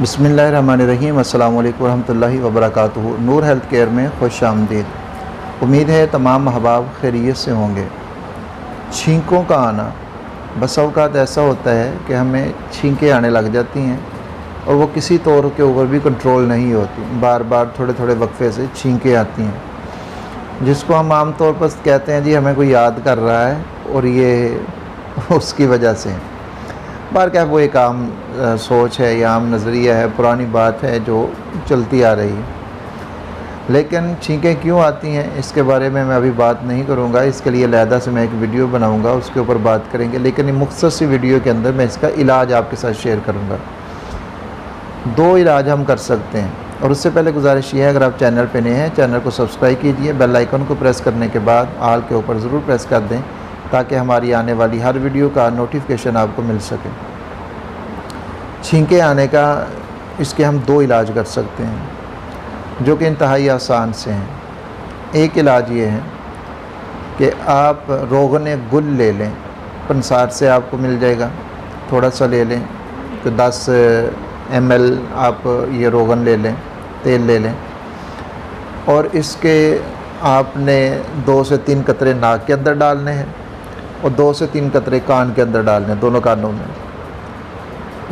बिस्मिल्लाहिर्रहमानिर्रहीम। अस्सलाम वालेकुम रहमतुल्लाहि व बरकातुहू। नूर हेल्थ केयर में खुश आमदीद। उम्मीद है तमाम अहबाब खैरियत से होंगे। छींकों का आना, बस औक़ात ऐसा होता है कि हमें छींकें आने लग जाती हैं और वो किसी तौर के ऊपर भी कंट्रोल नहीं होती। बार बार थोड़े थोड़े वक्फे से छींकें आती हैं, जिसको हम आम तौर पर कहते हैं जी हमें कोई याद कर रहा है और ये उसकी वजह से। बार क्या वो एक आम सोच है या आम नज़रिया है, पुरानी बात है जो चलती आ रही है। लेकिन छींकें क्यों आती हैं इसके बारे में मैं अभी बात नहीं करूंगा। इसके लिए अलहदा से मैं एक वीडियो बनाऊंगा, उसके ऊपर बात करेंगे। लेकिन मुख्तसर सी वीडियो के अंदर मैं इसका इलाज आपके साथ शेयर करूंगा। दो इलाज हम कर सकते हैं, और उससे पहले गुजारिश ये है, अगर आप चैनल पे नए हैं चैनल को सब्सक्राइब कीजिए। बेल आइकन को प्रेस करने के बाद ऑल के ऊपर ज़रूर प्रेस कर दें ताकि हमारी आने वाली हर वीडियो का नोटिफिकेशन आपको मिल सके। छींकें आने का इसके हम दो इलाज कर सकते हैं जो कि इंतहाई आसान से हैं। एक इलाज ये है कि आप रोगन गुल ले लें, पंसार से आपको मिल जाएगा, थोड़ा सा ले लें, तो 10 ml आप ये रोगन ले लें, तेल ले लें, और इसके आपने 2 से 3 कतरे नाक के अंदर डालने हैं और 2 से 3 कतरे कान के अंदर डालने हैं, दोनों कानों में।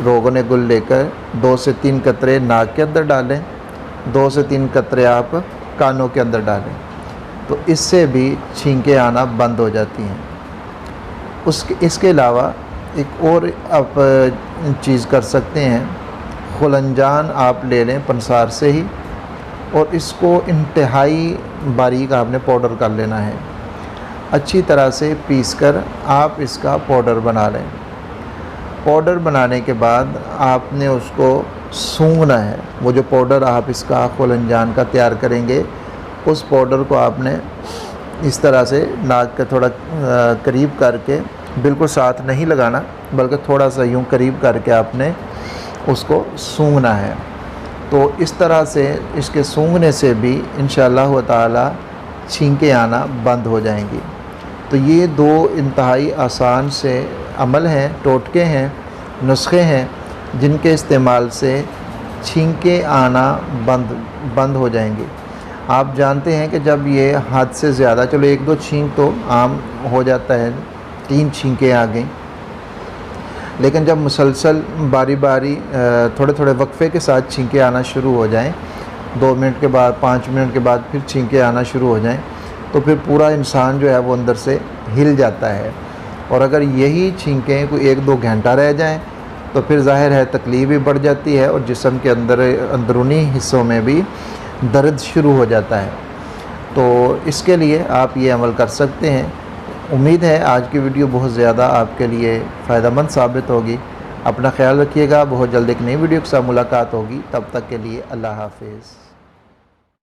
रोगन गुल लेकर 2 से 3 कतरे नाक के अंदर डालें, 2 से 3 कतरे आप कानों के अंदर डालें, तो इससे भी छींकें आना बंद हो जाती हैं। इसके अलावा एक और आप चीज़ कर सकते हैं, खुलंजान आप ले लें पंसार से ही, और इसको इंतहाई बारीक आपने पाउडर कर लेना है। अच्छी तरह से पीसकर आप इसका पाउडर बना लें। पाउडर बनाने के बाद आपने उसको सूंघना है। वो जो पाउडर आप इसका खुलंजान का तैयार करेंगे, उस पाउडर को आपने इस तरह से नाक के थोड़ा करीब करके, बिल्कुल साथ नहीं लगाना बल्कि थोड़ा सा यूं करीब करके आपने उसको सूंघना है। तो इस तरह से इसके सूंघने से भी इंशाअल्लाह ताला छींकें आना बंद हो जाएंगी। तो ये दो इंतहाई आसान से अमल हैं, टोटके हैं, नुस्खे हैं जिनके इस्तेमाल से छींकें आना बंद हो जाएंगी। आप जानते हैं कि जब ये हद से ज़्यादा, चलो 1-2 छींक तो आम हो जाता है, 3 छींकें आ गई, लेकिन जब मुसलसल बारी बारी थोड़े थोड़े वक्फे के साथ छींकें आना शुरू हो जाएं, 2 मिनट के बाद 5 मिनट के बाद फिर छींकें आना शुरू हो जाएं, तो फिर पूरा इंसान जो है वो अंदर से हिल जाता है। और अगर यही छींकें कोई 1-2 घंटा रह जाएं तो फिर ज़ाहिर है तकलीफ़ भी बढ़ जाती है और जिस्म के अंदरूनी हिस्सों में भी दर्द शुरू हो जाता है। तो इसके लिए आप ये अमल कर सकते हैं। उम्मीद है आज की वीडियो बहुत ज़्यादा आपके लिए फ़ायदेमंद साबित होगी। अपना ख्याल रखिएगा। बहुत जल्द एक नई वीडियो के साथ मुलाकात होगी। तब तक के लिए अल्लाह हाफ़िज़।